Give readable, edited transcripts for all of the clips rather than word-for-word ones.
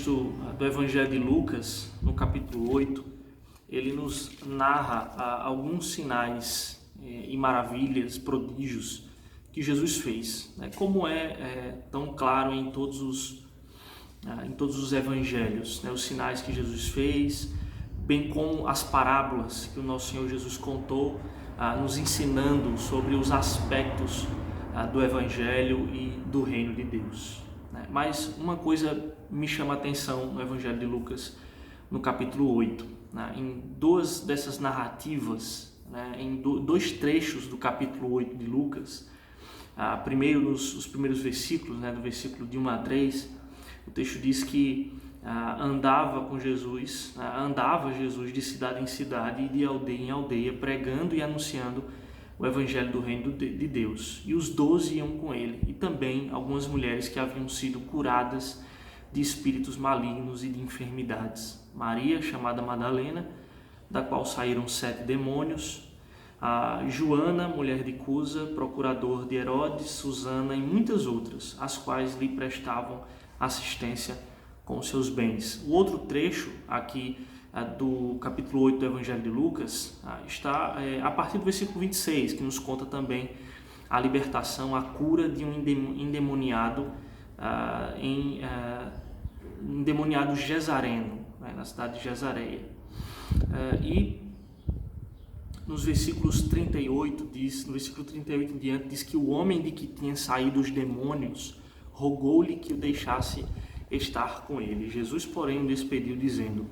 Do Evangelho de Lucas, no capítulo 8, ele nos narra alguns sinais e maravilhas, prodígios que Jesus fez, né? Como é tão claro em todos os evangelhos, né? Os sinais que Jesus fez, bem como as parábolas que o nosso Senhor Jesus contou, nos ensinando sobre os aspectos do Evangelho e do Reino de Deus. Mas uma coisa me chama a atenção no Evangelho de Lucas, no capítulo 8, em duas dessas narrativas, em dois trechos do capítulo 8 de Lucas. Primeiro, nos primeiros versículos, do versículo de 1 a 3, o texto diz que andava Jesus de cidade em cidade e de aldeia em aldeia, pregando e anunciando o Evangelho do Reino de Deus. E os 12 iam com ele, e também algumas mulheres que haviam sido curadas de espíritos malignos e de enfermidades. Maria, chamada Madalena, da qual saíram 7 demônios, a Joana, mulher de Cusa, procurador de Herodes, Susana e muitas outras, as quais lhe prestavam assistência com seus bens. O outro trecho aqui do capítulo 8 do Evangelho de Lucas está a partir do versículo 26, que nos conta também a libertação, a cura de um endemoniado endemoniado Gesareno, na cidade de Gesareia. E nos versículos 38 no versículo 38 em diante, diz que o homem de que tinha saído os demônios rogou-lhe que o deixasse estar com ele. Jesus, porém, o despediu, dizendo: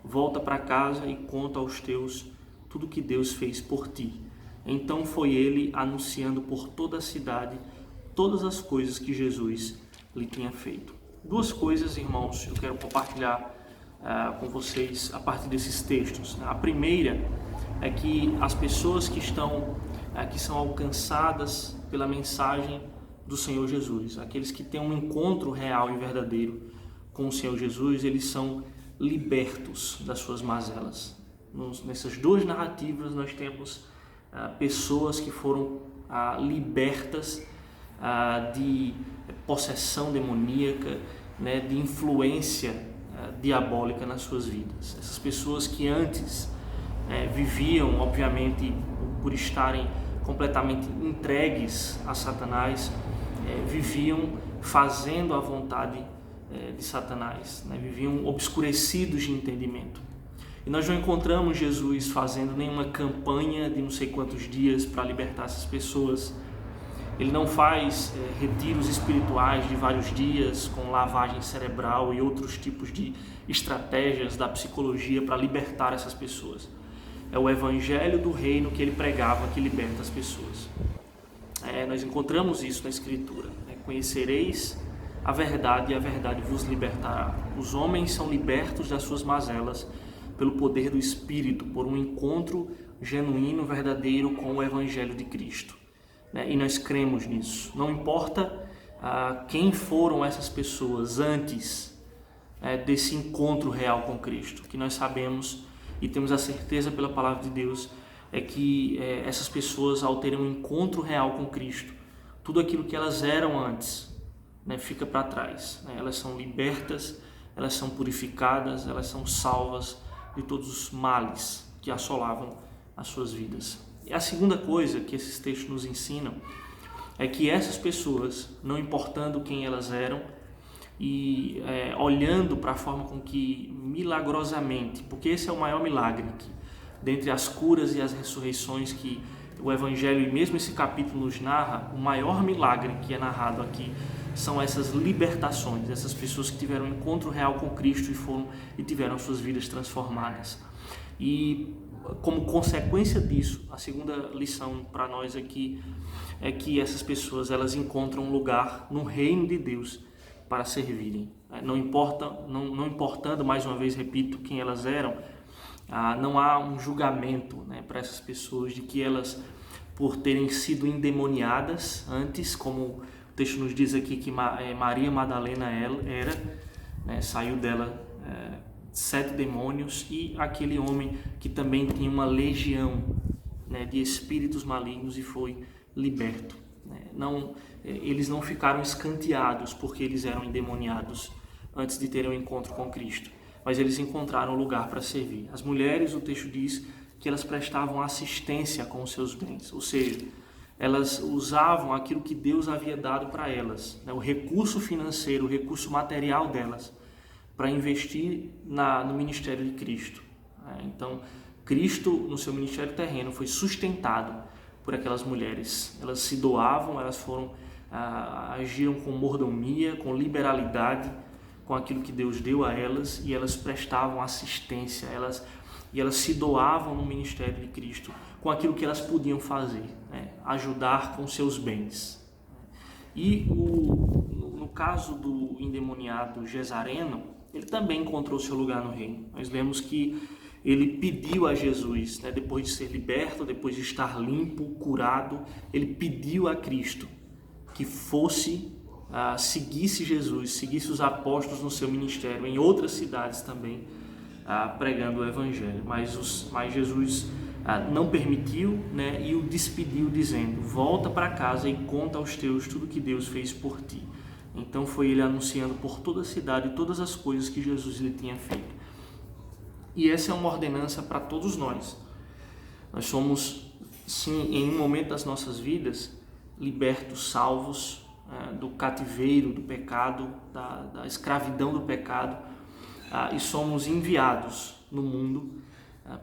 volta para casa e conta aos teus tudo o que Deus fez por ti. Então foi ele anunciando por toda a cidade todas as coisas que Jesus lhe tinha feito. Duas coisas, irmãos, eu quero compartilhar com vocês a partir desses textos. A primeira é que as pessoas que são alcançadas pela mensagem do Senhor Jesus, aqueles que têm um encontro real e verdadeiro com o Senhor Jesus, eles são libertos das suas mazelas. Nessas duas narrativas nós temos pessoas que foram libertas de possessão demoníaca, de influência diabólica nas suas vidas. Essas pessoas que antes viviam, obviamente, por estarem completamente entregues a Satanás, viviam fazendo a vontade de Satanás, viviam obscurecidos de entendimento. E nós não encontramos Jesus fazendo nenhuma campanha de não sei quantos dias para libertar essas pessoas. Ele não faz retiros espirituais de vários dias com lavagem cerebral e outros tipos de estratégias da psicologia para libertar essas pessoas. É o Evangelho do Reino que ele pregava que liberta as pessoas. Nós encontramos isso na Escritura. Conhecereis a verdade e a verdade vos libertará. Os homens são libertos das suas mazelas pelo poder do Espírito, por um encontro genuíno, verdadeiro com o Evangelho de Cristo. E nós cremos nisso. Não importa quem foram essas pessoas antes desse encontro real com Cristo. O que nós sabemos e temos a certeza pela palavra de Deus é que essas pessoas, ao terem um encontro real com Cristo, tudo aquilo que elas eram antes fica para trás. Elas são libertas, elas são purificadas, elas são salvas de todos os males que assolavam as suas vidas. E a segunda coisa que esses textos nos ensinam é que essas pessoas, não importando quem elas eram, e olhando para a forma com que milagrosamente, porque esse é o maior milagre, que, dentre as curas e as ressurreições que o Evangelho e mesmo esse capítulo nos narra, o maior milagre que é narrado aqui são essas libertações, essas pessoas que tiveram um encontro real com Cristo e tiveram suas vidas transformadas. E como consequência disso, a segunda lição para nós aqui é que essas pessoas elas encontram um lugar no reino de Deus para servirem. Não importando, mais uma vez repito, quem elas eram, não há um julgamento para essas pessoas de que elas, por terem sido endemoniadas antes, como o texto nos diz aqui que Maria Madalena saiu dela 7 demônios, e aquele homem que também tinha uma legião de espíritos malignos e foi liberto. Eles não ficaram escanteados porque eles eram endemoniados antes de terem um encontro com Cristo, mas eles encontraram um lugar para servir. As mulheres, o texto diz que elas prestavam assistência com os seus bens, ou seja, elas usavam aquilo que Deus havia dado para elas, né, o recurso financeiro, o recurso material delas, para investir no ministério de Cristo. Então, Cristo, no seu ministério terreno, foi sustentado por aquelas mulheres. Elas se doavam, elas agiram com mordomia, com liberalidade, com aquilo que Deus deu a elas, e elas prestavam assistência, e elas se doavam no ministério de Cristo com aquilo que elas podiam fazer, né? Ajudar com seus bens. E no caso do endemoniado Gesareno, ele também encontrou seu lugar no reino. Nós lemos que ele pediu a Jesus, né, depois de ser liberto, depois de estar limpo, curado, ele pediu a Cristo que seguisse Jesus, seguisse os apóstolos no seu ministério, em outras cidades também, pregando o Evangelho. Mas Jesus não permitiu, né, e o despediu dizendo: volta para casa e conta aos teus tudo que Deus fez por ti. Então foi ele anunciando por toda a cidade todas as coisas que Jesus lhe tinha feito. E essa é uma ordenança para todos nós. Nós somos, sim, em um momento das nossas vidas, libertos, salvos do cativeiro do pecado, da escravidão do pecado, e somos enviados no mundo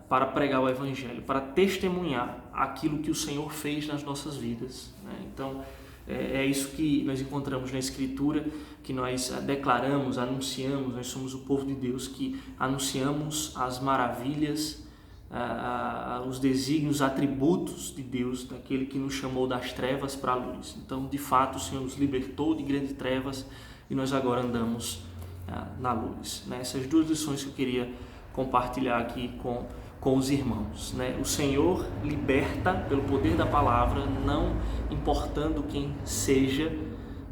para pregar o Evangelho, para testemunhar aquilo que o Senhor fez nas nossas vidas, né? Então, é isso que nós encontramos na Escritura, que nós declaramos, anunciamos. Nós somos o povo de Deus que anunciamos as maravilhas, os desígnios, os atributos de Deus, daquele que nos chamou das trevas para a luz. Então, de fato, o Senhor nos libertou de grandes trevas e nós agora andamos na luz, né? Essas duas lições que eu queria compartilhar aqui com os irmãos, né? O Senhor liberta pelo poder da palavra, não importando quem seja,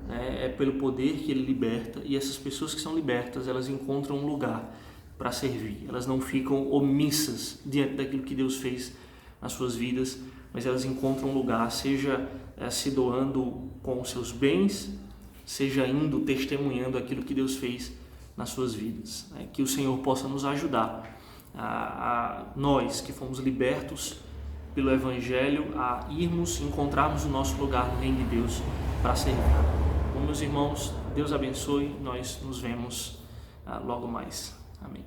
né? É pelo poder que Ele liberta, e essas pessoas que são libertas, elas encontram um lugar para servir. Elas não ficam omissas diante daquilo que Deus fez nas suas vidas, mas elas encontram um lugar, seja se doando com os seus bens, seja indo testemunhando aquilo que Deus fez nas suas vidas, né? Que o Senhor possa nos ajudar, a nós que fomos libertos pelo Evangelho, a encontrarmos o nosso lugar no reino de Deus para servir. Bom, meus irmãos, Deus abençoe, nós nos vemos logo mais. Amém.